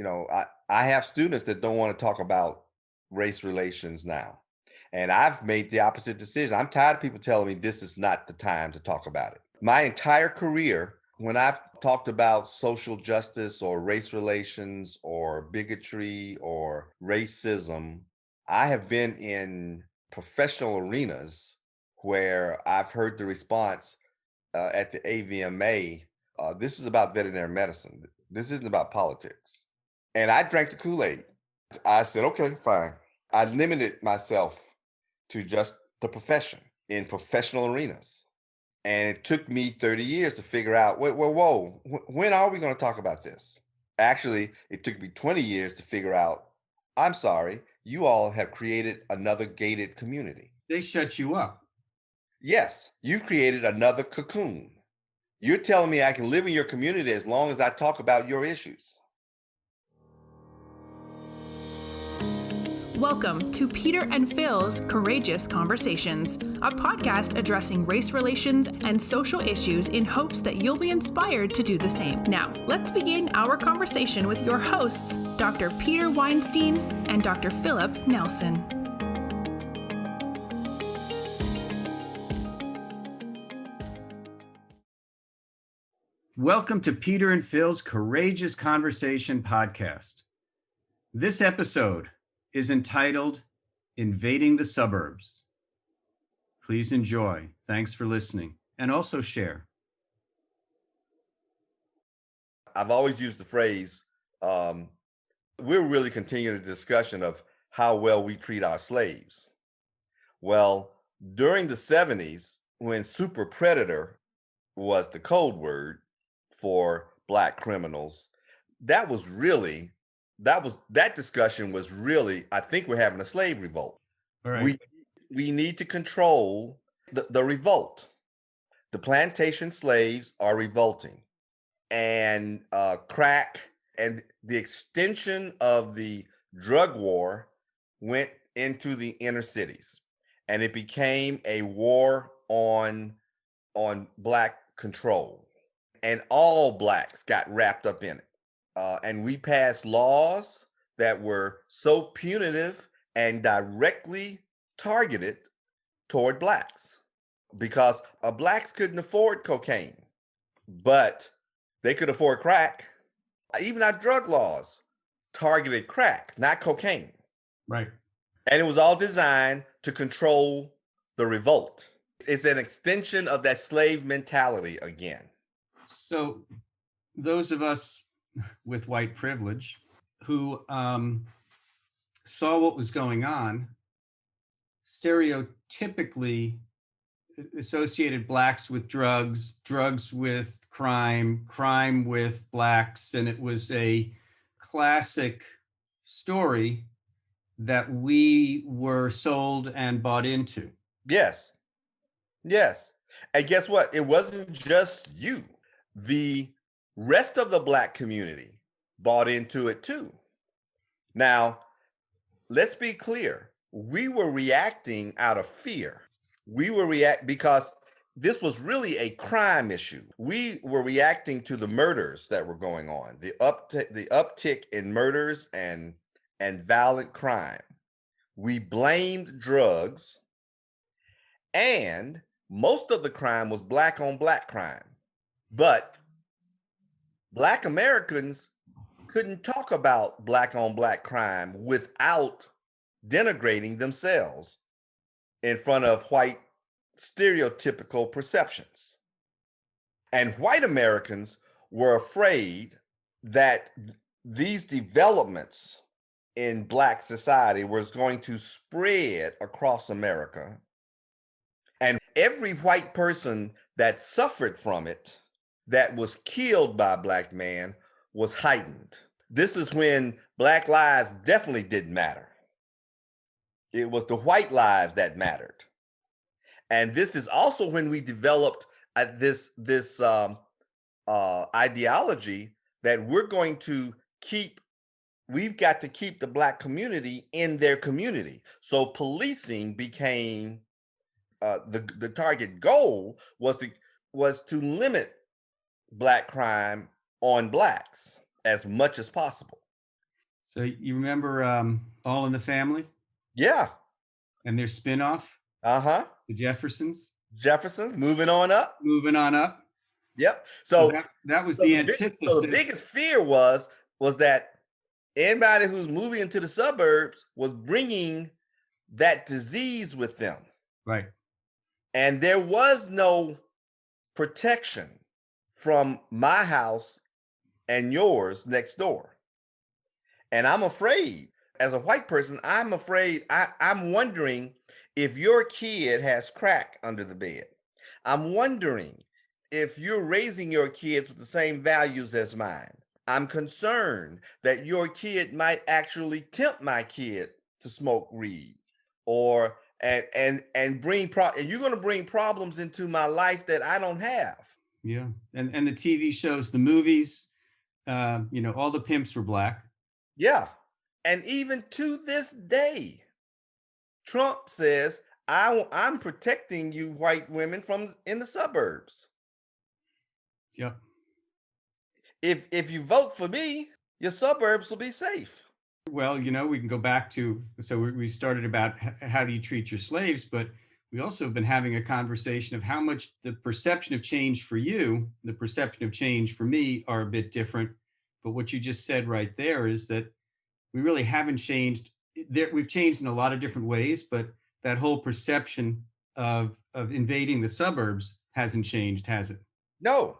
I have students that don't want to talk about race relations now. And I've made the opposite decision. I'm tired of people telling me this is not the time to talk about it. My entire career, when I've talked about social justice or race relations or bigotry or racism, I have been in professional arenas where I've heard the response at the AVMA. This is about veterinary medicine. This isn't about politics. And I drank the Kool-Aid. I said, okay, fine. I limited myself to just the profession in professional arenas. And it took me 30 years to figure out, whoa, when are we going to talk about this? Actually, it took me 20 years to figure out, I'm sorry, you all have created another gated community. They shut you up. Yes, you've created another cocoon. You're telling me I can live in your community as long as I talk about your issues. Welcome to Peter and Phil's Courageous Conversations, a podcast addressing race relations and social issues in hopes that you'll be inspired to do the same. Now, let's begin our conversation with your hosts, Dr. Peter Weinstein and Dr. Philip Nelson. Welcome to Peter and Phil's Courageous Conversation podcast. This episode is entitled Invading the Suburbs. Please enjoy. Thanks for listening, and also share. I've always used the phrase, we're really continuing the discussion of how well we treat our slaves. Well, during the 70s, when super predator was the code word for Black criminals, that discussion was really, I think we're having a slave revolt. All right. We need to control the revolt. The plantation slaves are revolting, and crack and the extension of the drug war went into the inner cities, and it became a war on Black control, and all Blacks got wrapped up in it. And we passed laws that were so punitive and directly targeted toward Blacks, because Blacks couldn't afford cocaine, but they could afford crack. Even our drug laws targeted crack, not cocaine. Right. And it was all designed to control the revolt. It's an extension of that slave mentality again. So those of us with white privilege who saw what was going on stereotypically associated Blacks with drugs, drugs with crime with Blacks, and it was a classic story that we were sold and bought into. Yes. And guess what? It wasn't just you. The rest of the Black community bought into it too. Now, let's be clear. We were reacting out of fear. We were because this was really a crime issue. We were reacting to the murders that were going on, the uptick in murders and violent crime. We blamed drugs, and most of the crime was Black on Black crime. But Black Americans couldn't talk about Black on Black crime without denigrating themselves in front of white stereotypical perceptions. And white Americans were afraid that these developments in Black society was going to spread across America. And every white person that suffered from it, that was killed by a Black man, was heightened. This is when Black lives definitely didn't matter. It was the white lives that mattered. And this is also when we developed this ideology that we've got to keep the Black community in their community. So policing became the target goal was to limit Black crime on Blacks as much as possible. So you remember All in the Family Yeah. and their spinoff, Uh-huh. The Jeffersons, Jefferson's moving on up. moving on up. Yep. So So that was so the the antithesis. biggest fear was that anybody who's moving into the suburbs was bringing that disease with them. Right. And there was no protection from my house and yours next door. And I'm afraid, as a white person, I'm afraid, I'm wondering if your kid has crack under the bed. I'm wondering if you're raising your kids with the same values as mine. I'm concerned that your kid might actually tempt my kid to smoke weed or and and you're going to bring problems into my life that I don't have. Yeah. And the TV shows, the movies, all the pimps were black. Yeah. And even to this day, Trump says, I'm protecting you white women from in the suburbs. Yep. If you vote for me, your suburbs will be safe. Well, we can go back to, so we started about how do you treat your slaves, but we also have been having a conversation of how much the perception of change for you, the perception of change for me are a bit different. But what you just said right there is that we really haven't changed. We've changed in a lot of different ways, but that whole perception of invading the suburbs hasn't changed, has it? No,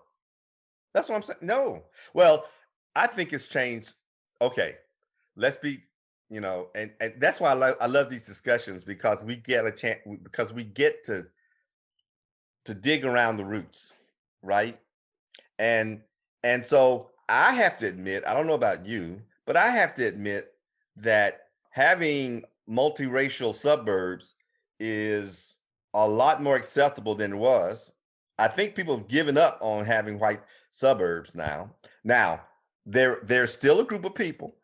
that's what I'm saying. No. Well, I think it's changed. Okay, let's be, and that's why I love these discussions because we get a chance, because we get to dig around the roots, right? And so I have to admit, I don't know about you, but I have to admit that having multiracial suburbs is a lot more acceptable than it was. I think people have given up on having white suburbs now. Now, there's still a group of people.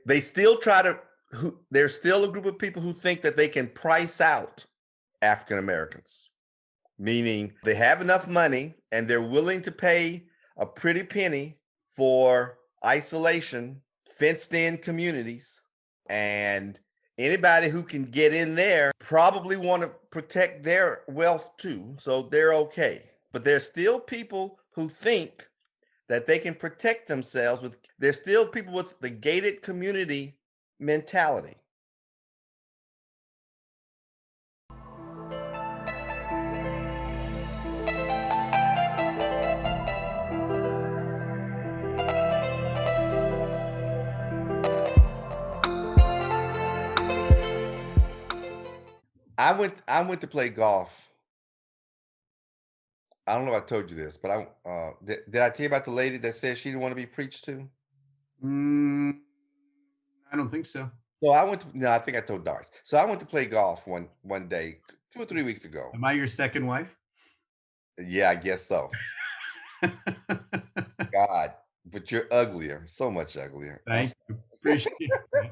They still try to there's still a group of people who think that they can price out African Americans, meaning they have enough money and they're willing to pay a pretty penny for isolation, fenced in communities, and anybody who can get in there probably want to protect their wealth too, so they're okay. But there's still people who think that they can protect themselves there's still people with the gated community mentality. I went to play golf. I don't know if I told you this, but did I tell you about the lady that said she didn't want to be preached to? I don't think so. So no, I think I told Darts. So I went to play golf one day 2 or 3 weeks ago. Am I your second wife? Yeah, I guess so. God, but you're uglier, so much uglier. Thank you. Appreciate it.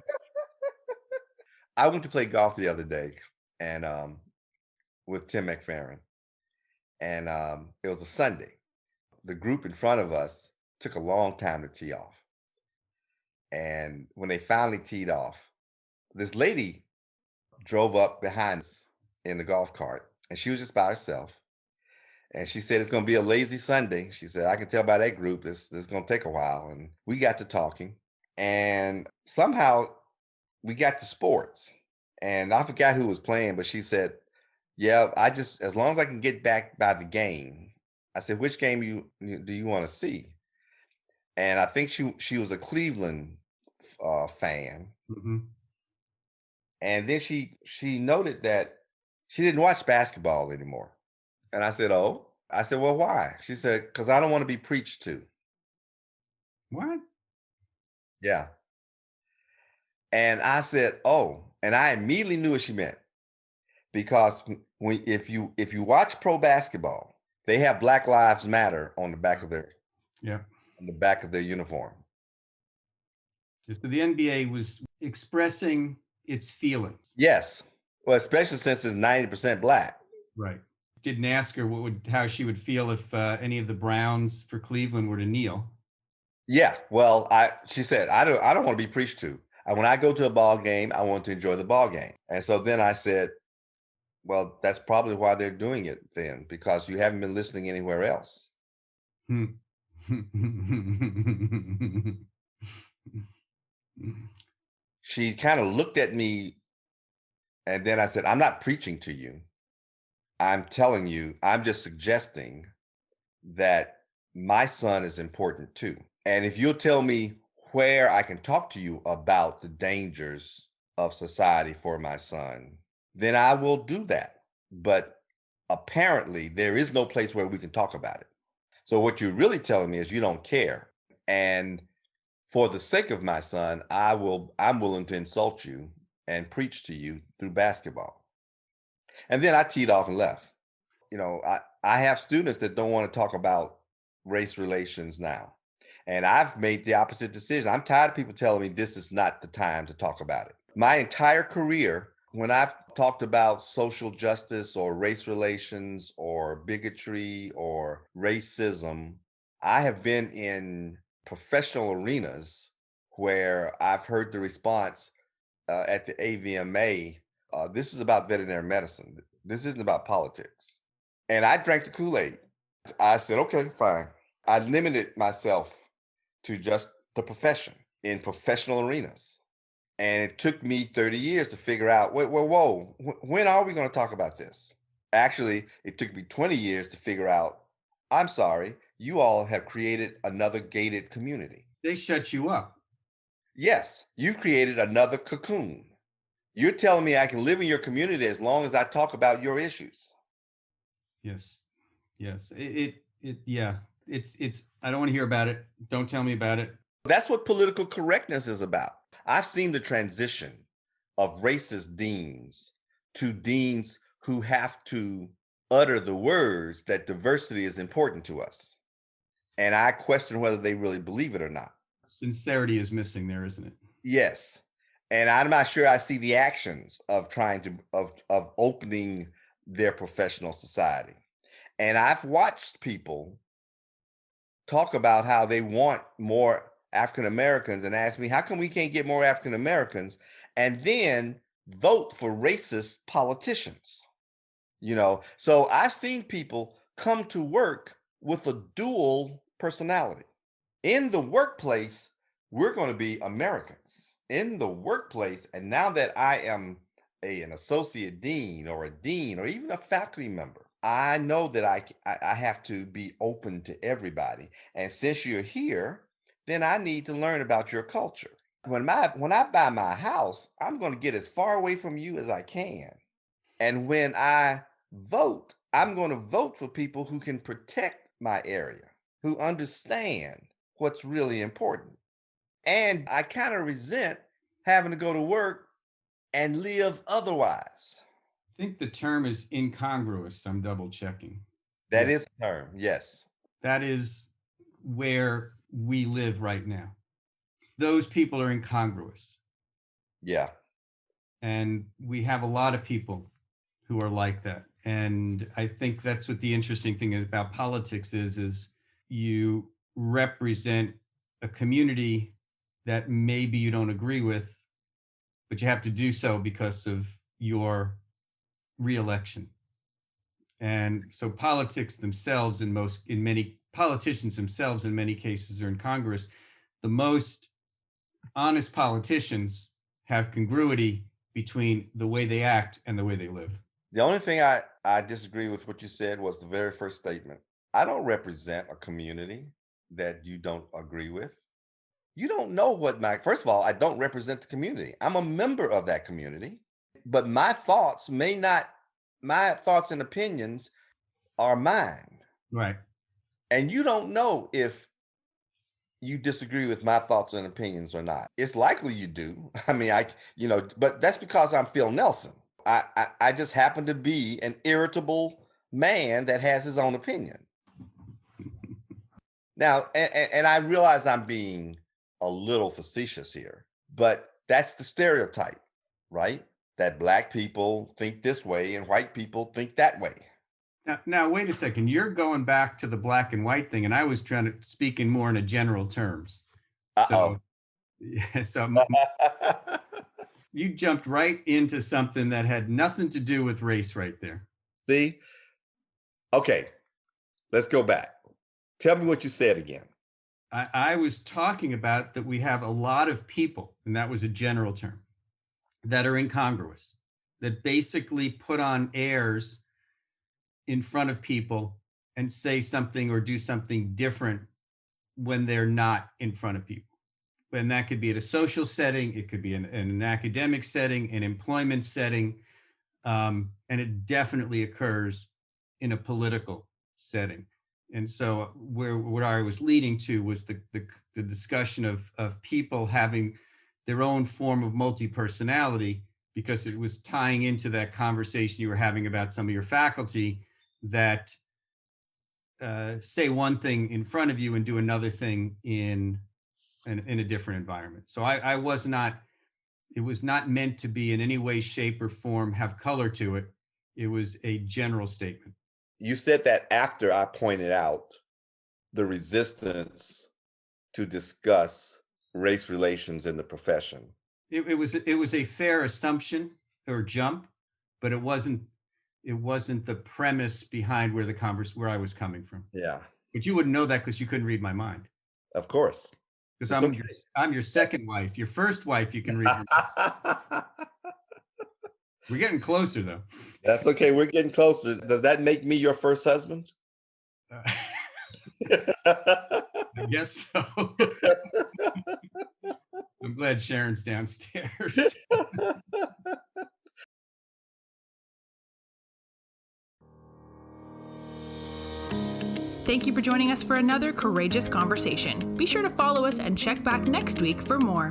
I went to play golf the other day and with Tim McFerrin. And it was a Sunday. The group in front of us took a long time to tee off. And when they finally teed off, this lady drove up behind us in the golf cart, and she was just by herself. And she said, it's going to be a lazy Sunday. She said, I can tell by that group, this is going to take a while. And we got to talking, and somehow we got to sports. And I forgot who was playing, but she said, yeah, as long as I can get back by the game. I said, which game do you want to see? And I think she was a Cleveland fan. Mm-hmm. And then she noted that she didn't watch basketball anymore. And I said, oh. I said, well, why? She said, because I don't want to be preached to. What? Yeah. And I said, oh. And I immediately knew what she meant. Because if you watch pro basketball, they have Black Lives Matter on the back of their uniform. So the NBA was expressing its feelings. Yes. Well, especially since it's 90% Black. Right. Didn't ask her how she would feel if any of the Browns for Cleveland were to kneel. Yeah. Well, she said, I don't want to be preached to. When I go to a ball game, I want to enjoy the ball game. And so then I said, well, that's probably why they're doing it then, because you haven't been listening anywhere else. She kind of looked at me, and then I said, I'm not preaching to you. I'm telling you, I'm just suggesting that my son is important too. And if you'll tell me where I can talk to you about the dangers of society for my son, then I will do that. But apparently, there is no place where we can talk about it. So what you're really telling me is you don't care. And for the sake of my son, I'm willing to insult you and preach to you through basketball. And then I teed off and left. I have students that don't want to talk about race relations now. And I've made the opposite decision. I'm tired of people telling me this is not the time to talk about it. My entire career, when I've talked about social justice or race relations or bigotry or racism, I have been in professional arenas where I've heard the response at the AVMA, this is about veterinary medicine. This isn't about politics. And I drank the Kool-Aid. I said, okay, fine. I limited myself to just the profession in professional arenas. And it took me 30 years to figure out, whoa, when are we going to talk about this? Actually, it took me 20 years to figure out, I'm sorry, you all have created another gated community. They shut you up. Yes, you created another cocoon. You're telling me I can live in your community as long as I talk about your issues. Yes. Yeah. It's, I don't want to hear about it. Don't tell me about it. That's what political correctness is about. I've seen the transition of racist deans to deans who have to utter the words that diversity is important to us. And I question whether they really believe it or not. Sincerity is missing there, isn't it? Yes. And I'm not sure I see the actions of trying to, of opening their professional society. And I've watched people talk about how they want more African Americans and ask me, how come we can't get more African Americans? And then vote for racist politicians. So I've seen people come to work with a dual personality. In the workplace, we're going to be Americans. In the workplace, and now that I am an associate dean or a dean or even a faculty member, I know that I have to be open to everybody. And since you're here, then I need to learn about your culture. When I buy my house, I'm going to get as far away from you as I can. And when I vote, I'm going to vote for people who can protect my area, who understand what's really important. And I kind of resent having to go to work and live otherwise. I think the term is incongruous. I'm double checking. That is the term, yes. That is where we live right now. Those people are incongruous. Yeah. And we have a lot of people who are like that. And I think that's what the interesting thing about politics is you represent a community that maybe you don't agree with, but you have to do so because of your re-election. And so politics themselves many politicians themselves in many cases are in Congress. The most honest politicians have congruity between the way they act and the way they live. The only thing I disagree with what you said was the very first statement. I don't represent a community that you don't agree with. You don't know first of all, I don't represent the community. I'm a member of that community, but my thoughts and opinions are mine. Right. And you don't know if you disagree with my thoughts and opinions or not. It's likely you do. I mean, but that's because I'm Phil Nelson. I just happen to be an irritable man that has his own opinion. Now, and I realize I'm being a little facetious here, but that's the stereotype, right? That Black people think this way and white people think that way. Now, wait a second. You're going back to the black and white thing, and I was trying to speak in more in a general terms. Uh-oh. Yeah, so you jumped right into something that had nothing to do with race right there. See? Okay, let's go back. Tell me what you said again. I was talking about that we have a lot of people, and that was a general term, that are incongruous, that basically put on airs in front of people and say something or do something different when they're not in front of people. And that could be at a social setting, it could be in an academic setting, an employment setting, and it definitely occurs in a political setting. And so what I was leading to was the discussion of people having their own form of multi-personality, because it was tying into that conversation you were having about some of your faculty that say one thing in front of you and do another thing in a different environment. So I was not, it was not meant to be in any way, shape, or form have color to it. It was a general statement. You said that after I pointed out the resistance to discuss race relations in the profession. It was a fair assumption or jump, but it wasn't the premise behind where where I was coming from. Yeah. But you wouldn't know that because you couldn't read my mind. Of course. Because I'm your second wife. Your first wife, you can read. We're getting closer, though. That's okay. We're getting closer. Does that make me your first husband? I guess so. I'm glad Sharon's downstairs. Thank you for joining us for another courageous conversation. Be sure to follow us and check back next week for more.